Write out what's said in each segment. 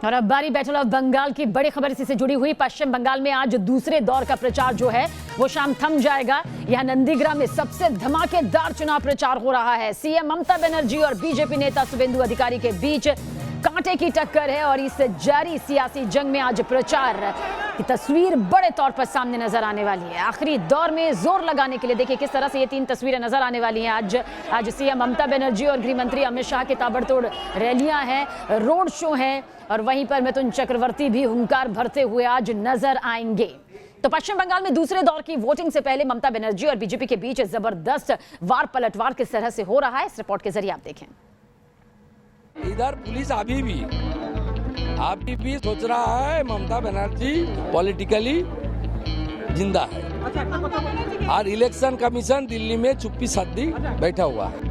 और अब बारी बैटल ऑफ बंगाल की बड़ी खबर इसी से जुड़ी हुई। पश्चिम बंगाल में आज दूसरे दौर का प्रचार जो है वो शाम थम जाएगा। यह नंदीग्राम में सबसे धमाकेदार चुनाव प्रचार हो रहा है। सीएम ममता बनर्जी और बीजेपी नेता शुभेंदु अधिकारी के बीच कांटे की टक्कर है और इस जारी सियासी जंग में आज प्रचार की तस्वीर बड़े तौर पर सामने नजर आने वाली है। आखिरी दौर में जोर लगाने के लिए देखिए किस तरह से ये तीन तस्वीरें नजर आने वाली हैं। आज सीएम ममता बनर्जी और गृह मंत्री अमित शाह की ताबड़तोड़ रैलियां हैं, रोड शो हैं और वहीं पर मिथुन चक्रवर्ती भी हुंकार भरते हुए आज नजर आएंगे। तो पश्चिम बंगाल में दूसरे दौर की वोटिंग से पहले ममता बनर्जी और बीजेपी के बीच जबरदस्त वार पलटवार किस तरह से हो रहा है, इस रिपोर्ट के जरिए आप देखें। इधर पुलिस अभी भी सोच रहा है ममता बनर्जी पॉलिटिकली जिंदा है और इलेक्शन कमीशन दिल्ली में चुप्पी साधी बैठा हुआ है।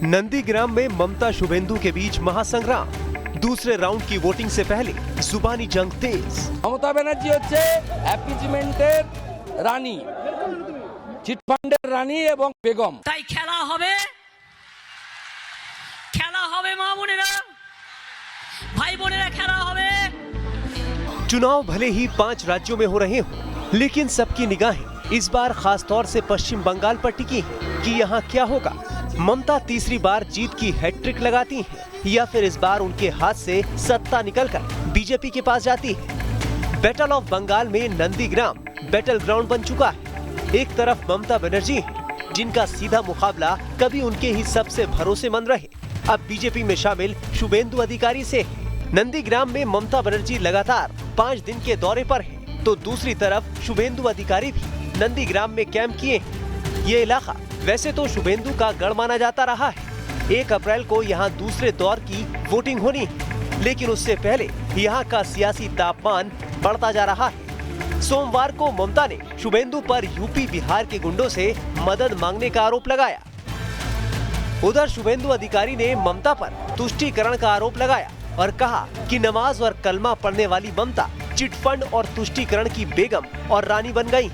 नंदीग्राम में ममता शुभेंदु के बीच महासंग्राम। दूसरे राउंड की वोटिंग से पहले जुबानी जंग तेज। ममता बनर्जी হচ্ছে অ্যাপিজমেন্টের রানী, চিটফান্ডের রানী এবং বেগম। তাই খেলা হবে মা বোনেরা, ভাই বোনেরা, খেলা হবে। चुनाव भले ही 5 राज्यों में हो रहे हों, लेकिन सबकी निगाहें इस बार खास तौर से पश्चिम बंगाल पर टिकी हैं कि यहाँ क्या होगा। ममता तीसरी बार जीत की हैट्रिक लगाती हैं या फिर इस बार उनके हाथ से सत्ता निकलकर बीजेपी के पास जाती है। बैटल ऑफ बंगाल में नंदीग्राम बैटल ग्राउंड बन चुका है। एक तरफ ममता बनर्जी हैं, जिनका सीधा मुकाबला कभी उनके ही सबसे भरोसेमंद रहे, अब बीजेपी में शामिल शुभेंदु अधिकारी से है। नंदीग्राम में ममता बनर्जी लगातार 5 दिन के दौरे पर है, तो दूसरी तरफ शुभेंदु अधिकारी भी नंदीग्राम में कैंप किए हैं। ये इलाका वैसे तो शुभेंदु का गढ़ माना जाता रहा है। 1 अप्रैल को यहाँ दूसरे दौर की वोटिंग होनी है, लेकिन उससे पहले यहाँ का सियासी तापमान बढ़ता जा रहा है। सोमवार को ममता ने शुभेंदु पर यूपी बिहार के गुंडों से मदद मांगने का आरोप लगाया। उधर शुभेंदु अधिकारी ने ममता पर तुष्टीकरण का आरोप लगाया और कहा कि नमाज और कलमा पढ़ने वाली ममता चिटफंड और तुष्टीकरण की बेगम और रानी बन गई।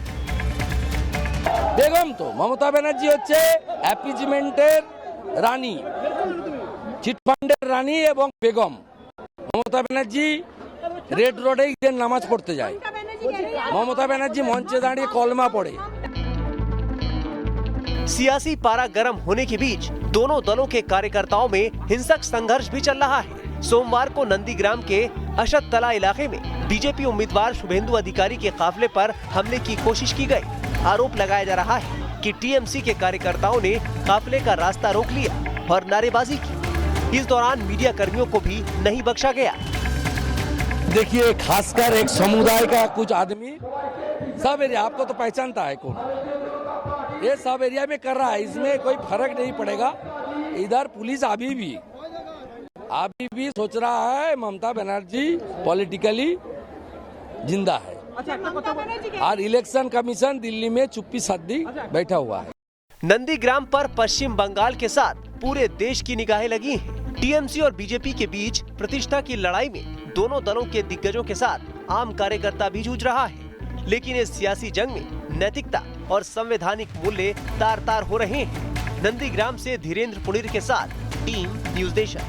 বেগম তো মমতা ব্যানার্জি হচ্ছে অ্যাপিজমেন্টের রানী, চিটফান্ডের রানী এবং বেগম। মমতা ব্যানার্জি রেড রোডে ঈদের নামাজ পড়তে যায়, মমতা ব্যানার্জি মঞ্চে দাঁড়িয়ে কলমা পড়ে। सियासी पारा गर्म होने के बीच दोनों दलों के कार्यकर्ताओं में हिंसक संघर्ष भी चल रहा है। सोमवार को नंदीग्राम के अशद तला इलाके में बीजेपी उम्मीदवार शुभेंदु अधिकारी के काफिले पर हमले की कोशिश की गई। आरोप लगाया जा रहा है कि टीएमसी के कार्यकर्ताओं ने काफिले का रास्ता रोक लिया और नारेबाजी की। इस दौरान मीडिया कर्मियों को भी नहीं बख्शा गया। देखिए, खासकर एक समुदाय का कुछ आदमी सब एरिया, आपको तो पहचानता है कौन, ये सब एरिया में कर रहा है, इसमें कोई फर्क नहीं पड़ेगा। इधर पुलिस अभी भी सोच रहा है ममता बनर्जी पॉलिटिकली जिंदा है और इलेक्शन कमीशन दिल्ली में चुप्पी साधी बैठा हुआ है। नंदीग्राम पर पश्चिम बंगाल के साथ पूरे देश की निगाहें लगी हैं। टीएमसी और बीजेपी के बीच प्रतिष्ठा की लड़ाई में दोनों दलों के दिग्गजों के साथ आम कार्यकर्ता भी जूझ रहा है, लेकिन इस सियासी जंग में नैतिकता और संवैधानिक मूल्य तार तार हो रहे हैं। नंदीग्राम से धीरेन्द्र पुनीर के साथ टीम न्यूज़ नेशन।